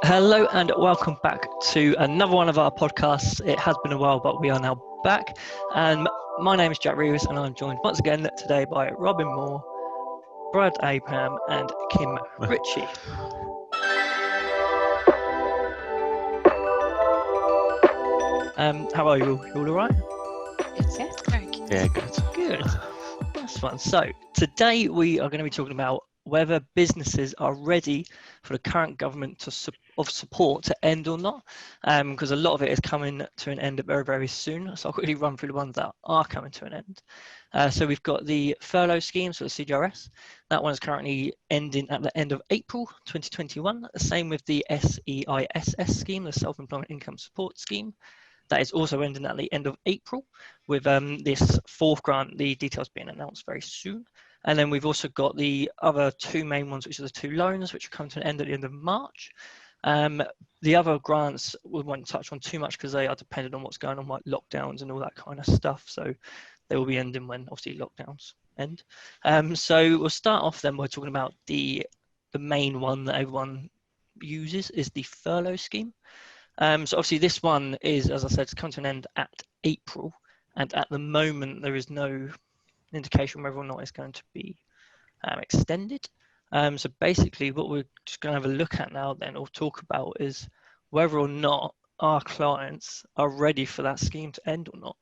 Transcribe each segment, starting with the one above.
Hello and welcome back to another one of our podcasts. It has been a while, but we are now back. My name is Jack Revis, and I'm joined once again today by Robyn Moore, Brad Abraham, and Kym Ritchie. How are you all? You all right? Yes, very good. Yeah, good. Good. That's fun. So today we are going to be talking about whether businesses are ready for the current government of support to end or not, because a lot of it is coming to an end very, very soon. So I'll quickly run through the ones that are coming to an end. So we've got the furlough scheme, so the CGRS. That one is currently ending at the end of April 2021. Same with the SEISS scheme, the Self-Employment Income Support Scheme. That is also ending at the end of April, with this fourth grant, the details being announced very soon. And then we've also got the other two main ones, which are the two loans, which are coming to an end at the end of March. The other grants we won't touch on too much because they are dependent on what's going on, like lockdowns and all that kind of stuff. So they will be ending when obviously lockdowns end. So we'll start off then by talking about the main one that everyone uses is the furlough scheme. So obviously this one is, as I said, it's come to an end at April, and at the moment there is no indication whether or not it's going to be extended. So basically what we're just going to have a look at now then, or talk about, is whether or not our clients are ready for that scheme to end or not.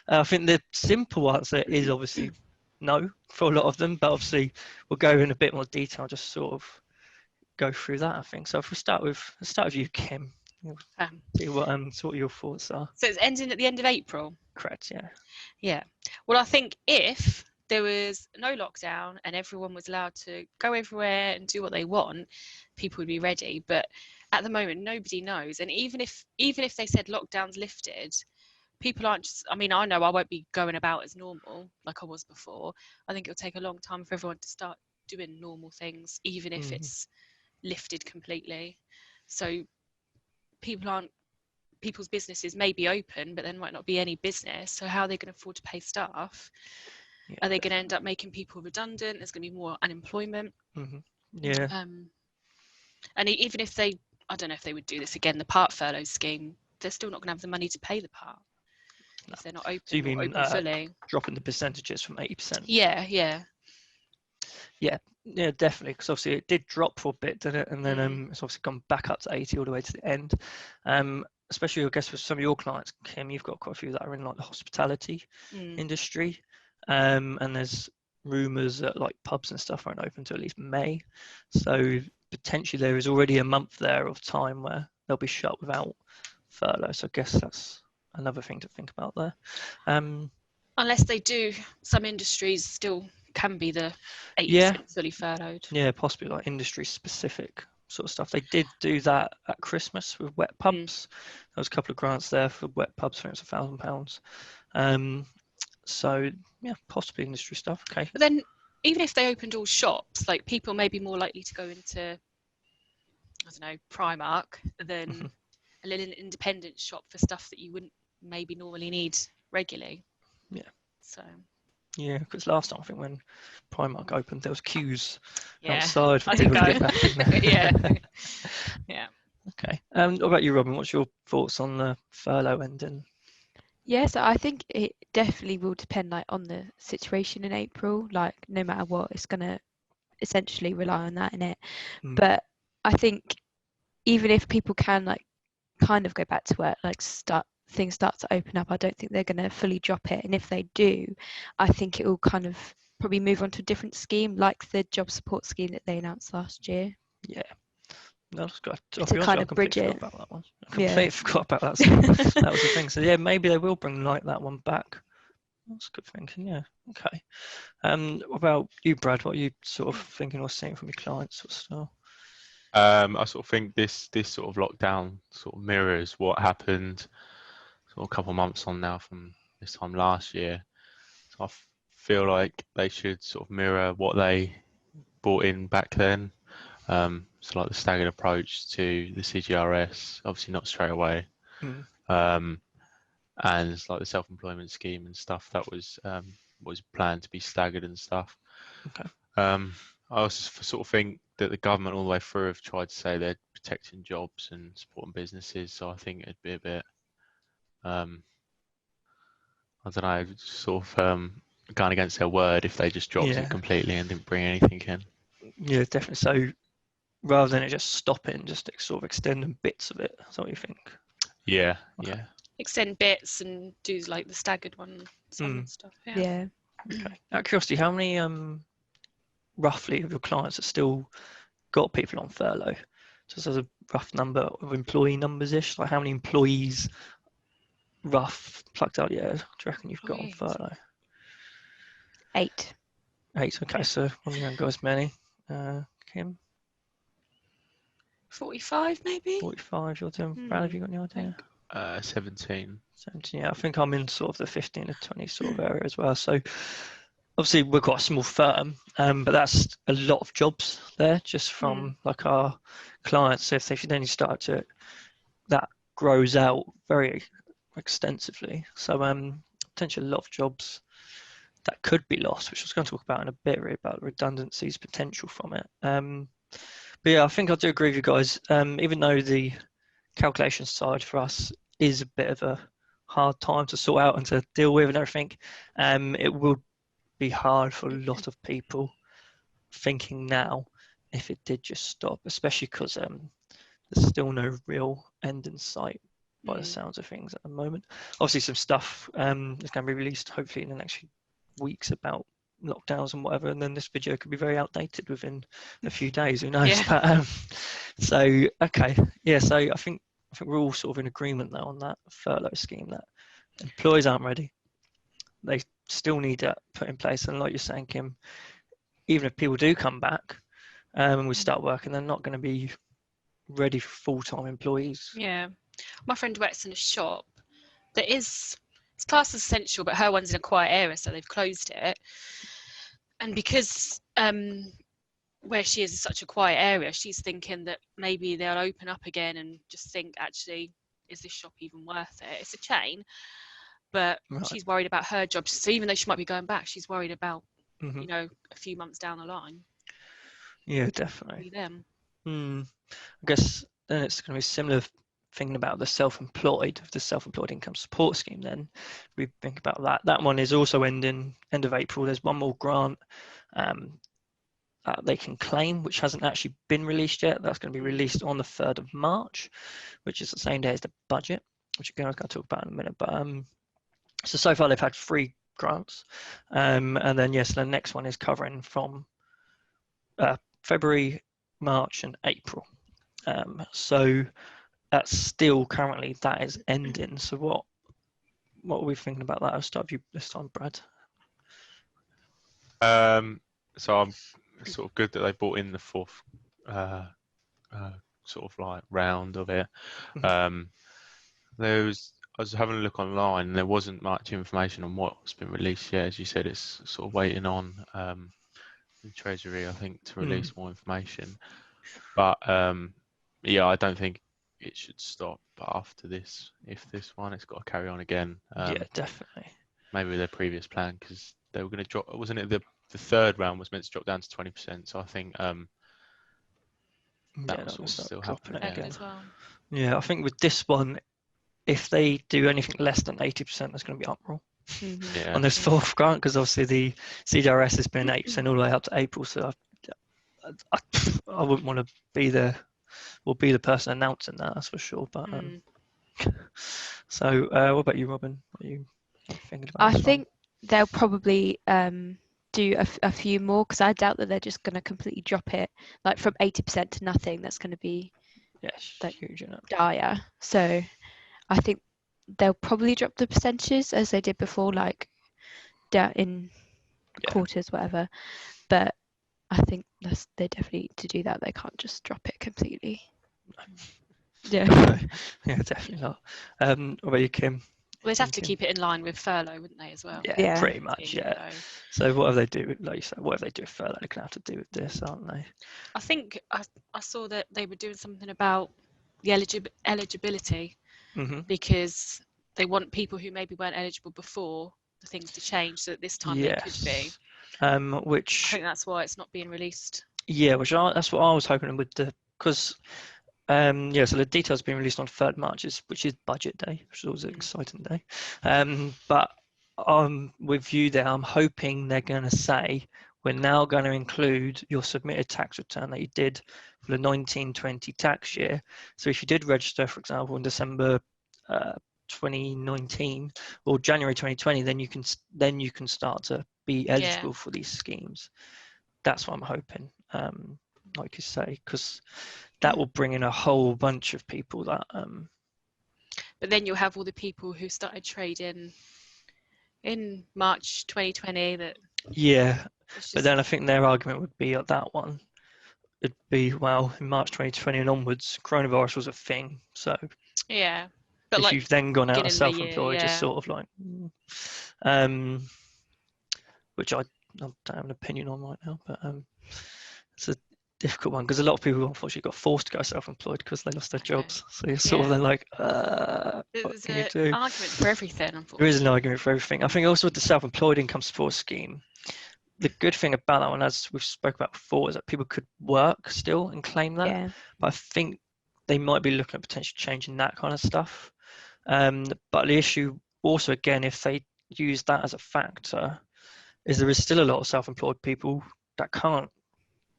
I think the simple answer is obviously no for a lot of them, but obviously we'll go in a bit more detail, just sort of go through that, I think. So if we start with you, Kym. See what your thoughts are. So it's ending at the end of April? Correct, yeah. Yeah. Well, I think if there was no lockdown and everyone was allowed to go everywhere and do what they want, people would be ready. But at the moment, nobody knows. And even if they said lockdown's lifted, people aren't just, I mean, I know I won't be going about as normal like I was before. I think it'll take a long time for everyone to start doing normal things, even if it's lifted completely. So people's businesses may be open, but there might not be any business. So how are they going to afford to pay staff? Yeah, are they going to end up making people redundant? There's going to be more unemployment. Yeah. And even if I don't know if they would do this again, the part furlough scheme, they're still not going to have the money to pay the part if they're not open, so you mean, open fully. Dropping the percentages from 80%? Yeah, definitely, because obviously it did drop for a bit, didn't it? And then it's obviously gone back up to 80 all the way to the end. Especially, I guess, with some of your clients, Kym, you've got quite a few that are in like the hospitality industry, and there's rumours that like pubs and stuff aren't open to at least May. So potentially there is already a month there of time where they'll be shut without furlough. So I guess that's another thing to think about there. Unless they do, some industries still can be the 80% fully furloughed. Yeah, possibly like industry specific sort of stuff. They did do that at Christmas with wet pubs. There was a couple of grants there for wet pubs. I think it's £1,000. So yeah, possibly industry stuff. Okay. But then even if they opened all shops, like people may be more likely to go into, I don't know, Primark than a little independent shop for stuff that you wouldn't maybe normally need regularly. Yeah. So. Yeah, because last time I think when Primark opened, there was queues outside for people to get back in there. Yeah. Okay. What about you, Robyn? What's your thoughts on the furlough ending? Yeah, so I think it definitely will depend on the situation in April. Like no matter what, it's gonna essentially rely on that in it. But I think even if people can kind of go back to work, things start to open up, I don't think they're going to fully drop it. And if they do, I think it will kind of probably move on to a different scheme, like the job support scheme that they announced last year. Yeah, that's good. To kind of bridge it. About that one. I completely forgot about that. So that was the thing. So yeah, maybe they will bring that one back. That's good thinking. Yeah. Okay. What about you, Brad? What are you sort of thinking or seeing from your clients or stuff? I sort of think this sort of lockdown sort of mirrors what happened sort of a couple of months on now from this time last year. So I feel like they should sort of mirror what they brought in back then. So like the staggered approach to the CGRS, obviously not straight away. And it's like the self-employment scheme and stuff that was planned to be staggered and stuff. Okay. I also sort of think that the government all the way through have tried to say they're protecting jobs and supporting businesses. So I think it'd be a bit, I don't know, sort of going against their word if they just dropped it completely and didn't bring anything in. Yeah, definitely. So rather than it just stopping, just sort of extending bits of it. Is that what you think? Yeah, Okay. yeah. Extend bits and do like the staggered one, some stuff. Yeah. Okay. Out of curiosity, how many roughly of your clients have still got people on furlough? Just as a rough number of employee numbers ish, like how many employees rough plucked out? Yeah, do you reckon you've got on furlough? 8. 8. Okay, so one of you haven't got as many. Kym, 45 maybe. 45. You're doing. Brad, have you got any idea? 17. 17. Yeah, I think I'm in sort of the 15 to 20 sort of area as well. So obviously we're quite a small firm, but that's a lot of jobs there just from like our clients. So if they should only start to, that grows out very extensively. So potentially a lot of jobs that could be lost, which I was going to talk about in a bit, really, about redundancies potential from it. But yeah, I think I do agree with you guys. Even though the calculation side for us is a bit of a hard time to sort out and to deal with and everything, it will be hard for a lot of people thinking now if it did just stop, especially because there's still no real end in sight by the sounds of things at the moment. Obviously some stuff is going to be released hopefully in the next few weeks about lockdowns and whatever, and then this video could be very outdated within a few days, who knows. Yeah. But so okay, yeah, so I think we're all sort of in agreement though on that furlough scheme, that employers aren't ready. They still need that put in place, and like you're saying, Kym, even if people do come back and we start working, they're not going to be ready for full-time employees. Yeah, my friend works in a shop that is, it's classed as essential, but her one's in a quiet area, so they've closed it. And because where she is such a quiet area, she's thinking that maybe they'll open up again and just think, actually, is this shop even worth it? It's a chain, but she's worried about her job. So even though she might be going back, she's worried about, you know, a few months down the line. Yeah, definitely. Them. I guess then it's going to be similar thinking about the self-employed income support scheme. Then we think about that one is also ending end of April. There's one more grant they can claim, which hasn't actually been released yet. That's going to be released on the 3rd of March, which is the same day as the budget, which again I'm going to talk about in a minute. But so far they've had 3 grants, and then yes, the next one is covering from February, March and April. So that's still currently, that is ending. So what are we thinking about that? I'll start with you this time, Brad. So I'm sort of good that they brought in the 4th sort of like round of it. I was having a look online and there wasn't much information on what's been released yet. As you said, it's sort of waiting on the Treasury, I think, to release more information. But yeah, I don't think it should stop after this. If this one, it's got to carry on again. Yeah, definitely. Maybe with their previous plan, because they were going to drop, wasn't it, the 3rd round was meant to drop down to 20%. So I think that was sort of still happening again as well. Yeah, I think with this one, if they do anything less than 80%, there's going to be uproar on this 4th grant, because obviously the CDRS has been 8% all the way up to April. So I wouldn't want to be the person announcing that, that's for sure. But so what about you, Robyn? What are you thinking about? I think they'll probably do a few more, because I doubt that they're just going to completely drop it, like from 80% to nothing. That's going to be huge, isn't it? dire. So I think they'll probably drop the percentages as they did before, like in quarters, whatever. But I think they definitely need to do that. They can't just drop it completely. Yeah. Yeah, definitely not. What about you, Kym? Well, they'd have to keep it in line with furlough, wouldn't they, as well? Yeah, pretty much, yeah. So whatever they do, like you said, whatever they do with furlough, they're going to have to do with this, aren't they? I think I saw that they were doing something about the eligibility, because they want people who maybe weren't eligible before the things to change, so that this time they could be. I which think that's why it's not being released. yeah, that's what I was hoping with because yeah, so the details being released on 3rd March, which is budget day, which is always an exciting day. But with you there, I'm hoping they're going to say we're now going to include your submitted tax return that you did for the 1920 tax year. So if you did register, for example, in December 2019 or January 2020, then you can start to be eligible for these schemes. That's what I'm hoping, like you say, because that will bring in a whole bunch of people that But then you'll have all the people who started trading in March 2020 that yeah, it's but just, then I think their argument would be at that one, it'd be, well, in March 2020 and onwards, coronavirus was a thing. So yeah. But if like you've then gone out as beginning of the year, self-employed, it's yeah. sort of like, which I don't have an opinion on right now, but it's a difficult one because a lot of people unfortunately got forced to go self-employed because they lost their jobs. So you're sort of then like, what There's can you an do? argument for everything, There is unfortunately. an argument for everything. I think also with the self-employed income support scheme, the good thing about that one, as we've spoke about before, is that people could work still and claim that. Yeah. But I think they might be looking at potentially changing that kind of stuff. But the issue also, again, if they use that as a factor, is there is still a lot of self-employed people that can't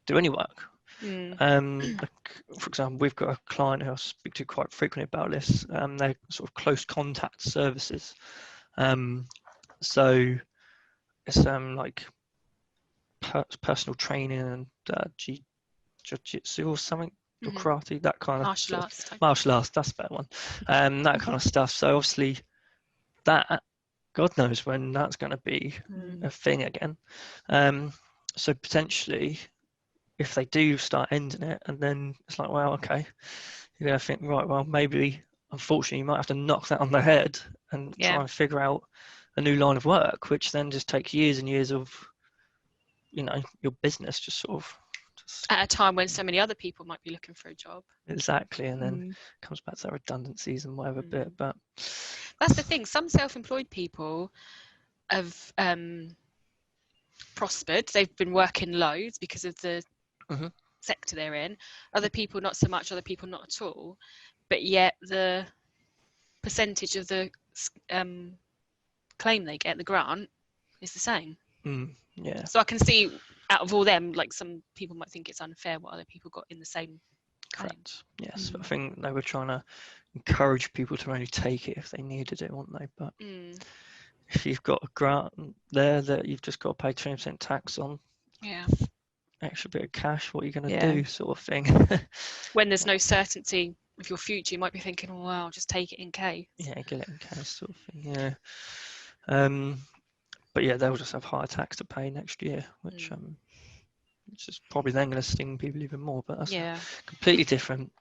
do any work. Like, for example, we've got a client who I speak to quite frequently about this. They're sort of close contact services. So it's like personal training and jiu-jitsu or something, or karate, that kind of Martial stuff. arts type. Martial arts, that's a better one. That kind of stuff. So obviously that, God knows when that's going to be a thing again. So potentially, if they do start ending it, and then it's like, well, okay, you're going to think, right, well, maybe, unfortunately, you might have to knock that on the head and try and figure out a new line of work, which then just takes years and years of, your business just sort of. At a time when so many other people might be looking for a job. Exactly, and then comes back to that redundancies and whatever bit, but. That's the thing, some self-employed people have prospered. They've been working loads because of the sector they're in. Other people not so much, other people not at all, but yet the percentage of the claim they get, the grant, is the same. Yeah. So I can see out of all them, like some people might think it's unfair what other people got in the same claim. Correct. Yes, I think they were trying to encourage people to only take it if they needed it, weren't they? But if you've got a grant there that you've just got to pay 20% tax on, extra bit of cash, what are you going to do, sort of thing. When there's no certainty of your future, you might be thinking, oh, well, I'll just take it in case. Yeah, get it in case, sort of thing. Yeah. But yeah, they'll just have higher tax to pay next year, which is probably then going to sting people even more. But that's completely different.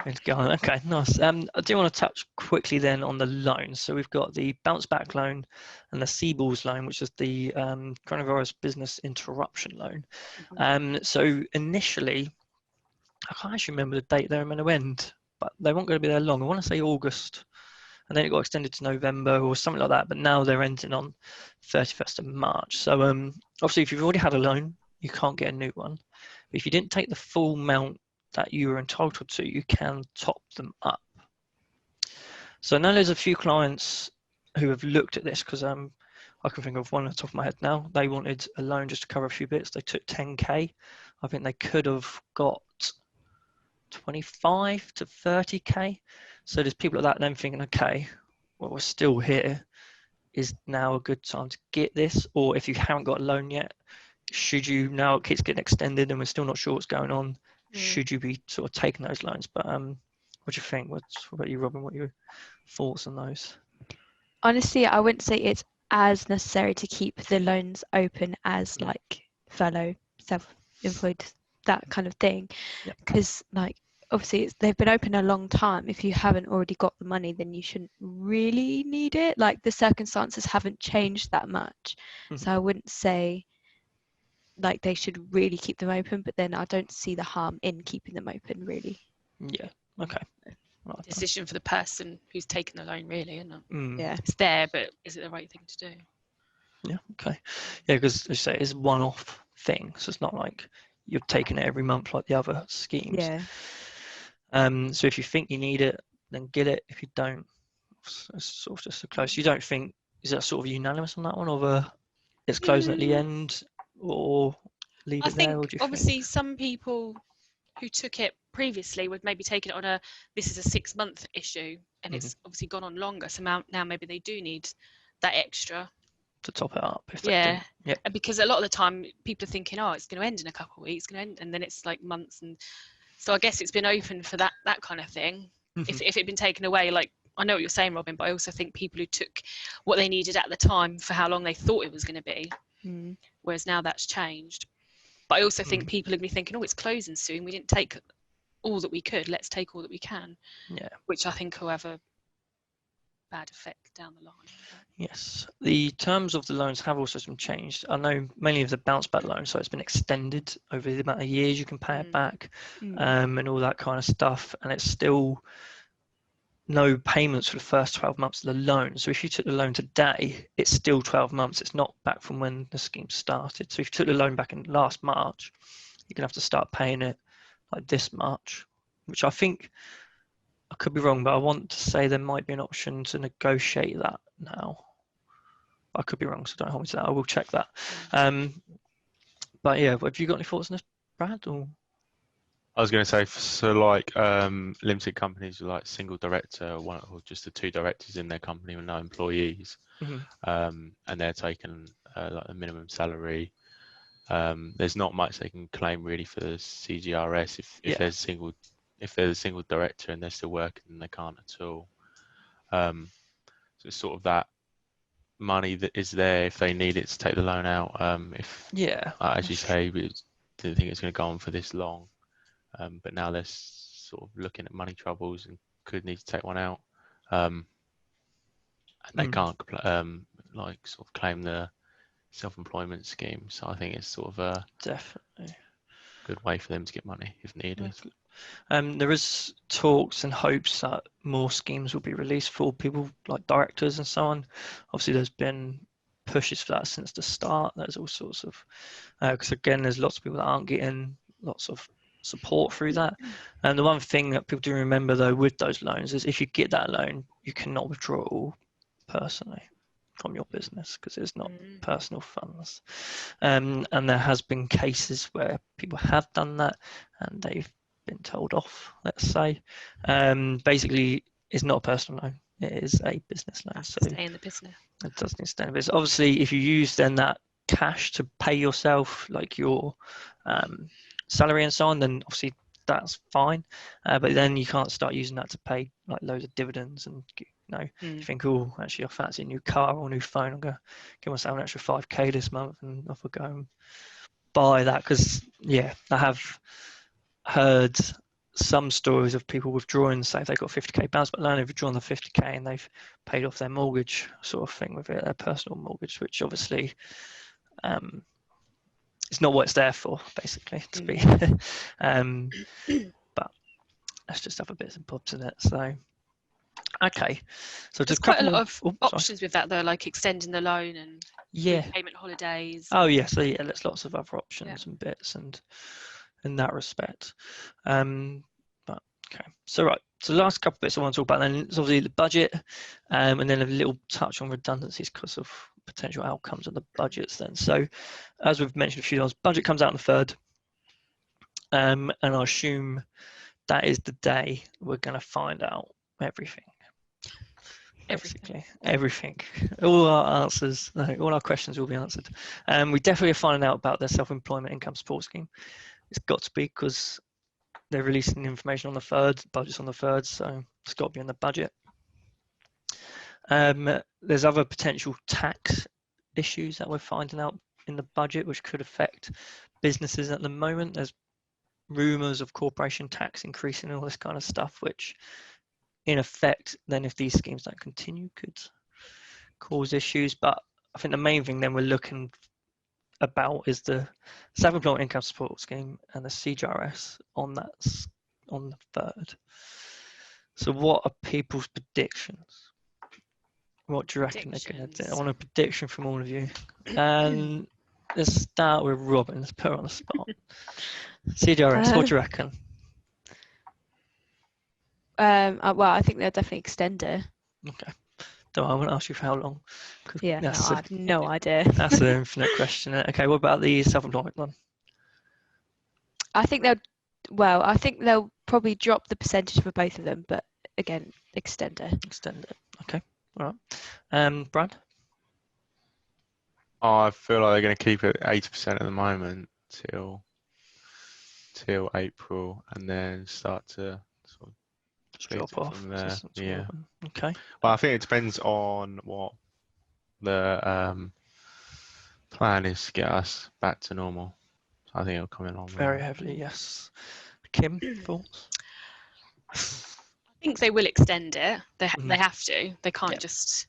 Okay, nice. I do want to touch quickly then on the loans. So we've got the bounce back loan and the CBILS loan, which is the coronavirus business interruption loan. So initially, I can't actually remember the date they were meant to end, but they weren't going to be there long. I want to say August, and then it got extended to November or something like that. But now they're ending on 31st of March. So obviously, if you've already had a loan, you can't get a new one. But if you didn't take the full amount that you were entitled to, you can top them up. So now there's a few clients who have looked at this because I can think of one on the top of my head now. They wanted a loan just to cover a few bits. They took 10k. I think they could have got 25 to 30k. So there's people like that then thinking, okay, well, we're still here. Is now a good time to get this? Or if you haven't got a loan yet, should you, now it keeps getting extended and we're still not sure what's going on, should you be sort of taking those loans? But what do you think? What about you, Robyn? What are your thoughts on those? Honestly, I wouldn't say it's as necessary to keep the loans open as like furlough, self-employed, that kind of thing. Because like obviously they've been open a long time. If you haven't already got the money, then you shouldn't really need it. Like the circumstances haven't changed that much. So I wouldn't say like they should really keep them open, but then I don't see the harm in keeping them open, really. Yeah. Okay. Right. Decision for the person who's taken the loan, really, isn't it? Yeah. It's there, but is it the right thing to do? Yeah. Okay. Yeah, because as you say, it's a one-off thing, so it's not like you're taking it every month like the other schemes. Yeah. So if you think you need it, then get it. If you don't, it's sort of just a close. You don't think, is that sort of unanimous on that one, or it's closing at the end, or leave I it there? think Or do you obviously think? some people who took it previously would maybe take it on this is a 6-month issue, and it's obviously gone on longer. So now maybe they do need that extra. To top it up if they Yeah. didn't. Yep. And because a lot of the time people are thinking, oh, it's going to end in a couple of weeks, and then it's like months. And so I guess it's been open for that kind of thing. If it had been taken away, like, I know what you're saying, Robyn, but I also think people who took what they needed at the time for how long they thought it was going to be, whereas now that's changed. But I also think people are going to be thinking, oh, it's closing soon. We didn't take all that we could. Let's take all that we can. Yeah. Which I think will have a bad effect down the line. Yes. The terms of the loans have also been changed. I know mainly of the bounce back loan, so it's been extended over the amount of years you can pay it back, and all that kind of stuff. And it's still no payments for the first 12 months of the loan. So if you took the loan today, it's still 12 months. It's not back from when the scheme started. So if you took the loan back in last March, you're gonna have to start paying it like this March, which I think, I could be wrong, but I want to say there might be an option to negotiate that now. I could be wrong, so don't hold me to that. I will check that. But yeah, have you got any thoughts on this, Brad? Or? I was going to say, so like limited companies with like single director, one or just the 2 directors in their company with no employees, and they're taking like the minimum salary. There's not much they can claim really for the CGRS if there's a single director and they're still working, and they can't at all. So it's sort of that money that is there if they need it to take the loan out. As you say, we didn't think it's going to go on for this long. But now they're sort of looking at money troubles and could need to take one out, and they can't like sort of claim the self-employment scheme. So I think it's sort of a definitely good way for them to get money if needed. There is talks and hopes that more schemes will be released for people like directors and so on. Obviously, there's been pushes for that since the start. There's all sorts of, because again, there's lots of people that aren't getting lots of support through that. And the one thing that people do remember though with those loans is if you get that loan, you cannot withdraw it all personally from your business because it's not personal funds. And there has been cases where people have done that and they've been told off, let's say. Basically, it's not a personal loan. It is a business loan. So stay in the business. It does need to stay in the business. Obviously, if you use then that cash to pay yourself, like your salary and so on, then obviously that's fine. But then you can't start using that to pay like loads of dividends and you think, oh, actually I fancy a new car or a new phone. I'm going to give myself an extra 5k this month and off I go and buy that. Because I have heard some stories of people withdrawing, say if they got 50k bounce back loan, they've withdrawn the 50k and they've paid off their mortgage sort of thing with it, their personal mortgage, which obviously it's not what it's there for, basically, to be. But let's just have a bit of bobs in it. So, okay. So there's quite a lot of options with that, though, like extending the loan and repayment holidays. Oh, yeah. So, there's lots of other options and bits and in that respect. But, okay. So, right. So, the last couple of bits I want to talk about then is obviously the budget and then a little touch on redundancies because of potential outcomes of the budgets then. So as we've mentioned a few times, budget comes out on the 3rd, and I assume that is the day we're going to find out everything. Basically, everything. All our answers, all our questions will be answered. We definitely are finding out about their self-employment income support scheme. It's got to be because they're releasing information on the 3rd, budget's on the 3rd, so it's got to be in the budget. There's other potential tax issues that we're finding out in the budget which could affect businesses at the moment. There's rumours of corporation tax increasing and all this kind of stuff, which in effect then if these schemes don't continue could cause issues. But I think the main thing then we're looking about is the self-employment income support scheme and the CGRS on the 3rd. So what are people's predictions? What do you reckon they're going to do? I want a prediction from all of you. And let's start with Robyn. Let's put her on the spot. CDRS, what do you reckon? Well, I think they'll definitely extend it. Okay. Don't worry, I won't ask you for how long. Yeah, no, I have no idea. That's an infinite question. Okay, what about the self-employed one? I think they'll probably drop the percentage for both of them, but again, extend it. Extend it. Okay. All right. Brad? I feel like they're going to keep it at 80% at the moment till April, and then start to sort of Drop off from there. Yeah. Okay. Well, I think it depends on what the plan is to get us back to normal. So I think it'll come in on Very heavily, yes. Kym, thoughts? I think they will extend it. They have to. They can't just.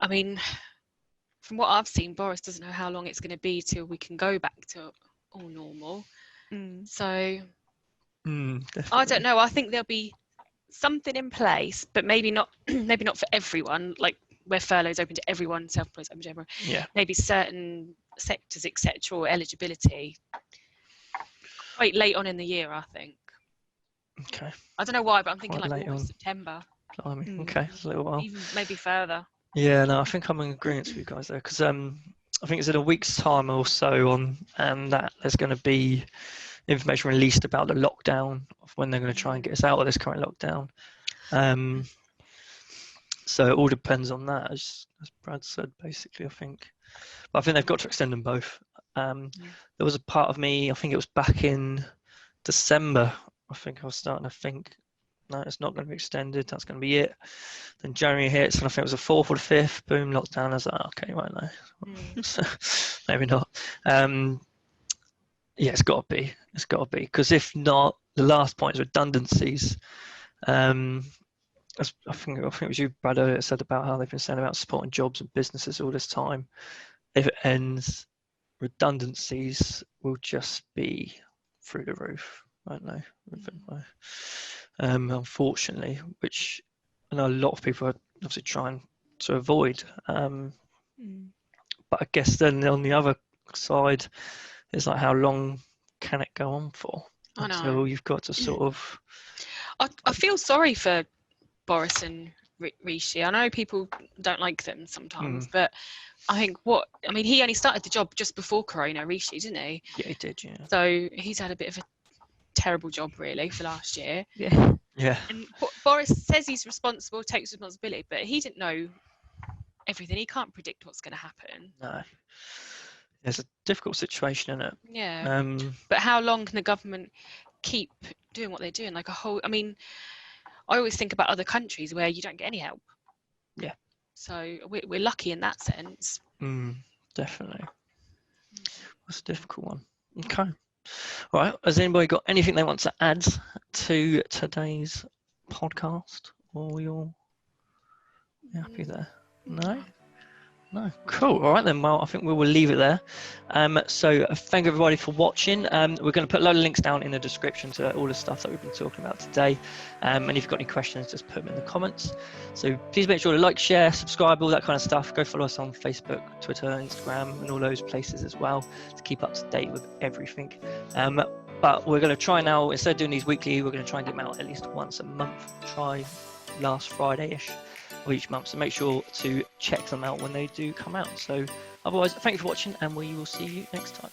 I mean, from what I've seen, Boris doesn't know how long it's going to be till we can go back to all normal. So I don't know. I think there'll be something in place, but maybe not. Maybe not for everyone. Like where furloughs open to everyone, self-employed open to everyone. Yeah. Maybe certain sectors, etc., or eligibility. Quite late on in the year, I think. Okay. I don't know why, but I'm thinking Quite like late August, on. September. Blimey. Okay, it's a little while. Even maybe further. Yeah, no, I think I'm in agreement with you guys there, because I think it's in a week's time or so on, that there's going to be information released about the lockdown, of when they're going to try and get us out of this current lockdown. So it all depends on that, as Brad said, basically, I think. But I think they've got to extend them both. There was a part of me, I think it was back in December, I think I was starting to think, no, it's not going to be extended, that's going to be it. Then January hits, and I think it was the 4th or the 5th, boom, lockdown. I was like, okay, right now. Maybe not. Yeah, it's got to be, because if not, the last point is redundancies. I think it was you, Brad, that said about how they've been saying about supporting jobs and businesses all this time. If it ends, redundancies will just be through the roof, won't they? Unfortunately, which I know a lot of people are obviously trying to avoid. But I guess then on the other side, it's like, how long can it go on for? I know. So you've got to sort of. I feel sorry for Boris and Rishi. I know people don't like them sometimes, but I think he only started the job just before Corona, Rishi, didn't he? Yeah, he did, yeah. So he's had a bit of a terrible job, really, for last year. Yeah. Yeah. And Boris says he's responsible, takes responsibility, but he didn't know everything. He can't predict what's going to happen. No. It's a difficult situation, isn't it? Yeah. But how long can the government keep doing what they're doing? Like I always think about other countries where you don't get any help. Yeah. So we're lucky in that sense. Definitely. That's a difficult one. Okay. All right. Has anybody got anything they want to add to today's podcast? Or you all happy there? No? No, cool. All right then. Well, I think we will leave it there. So thank everybody for watching. We're going to put a load of links down in the description to all the stuff that we've been talking about today. And if you've got any questions, just put them in the comments. So please make sure to like, share, subscribe, all that kind of stuff. Go follow us on Facebook, Twitter, Instagram, and all those places as well to keep up to date with everything. But we're going to try now, instead of doing these weekly, we're going to try and get them out at least once a month. Try last Friday-ish of each month, so make sure to check them out when they do come out. So otherwise, thank you for watching, and we will see you next time.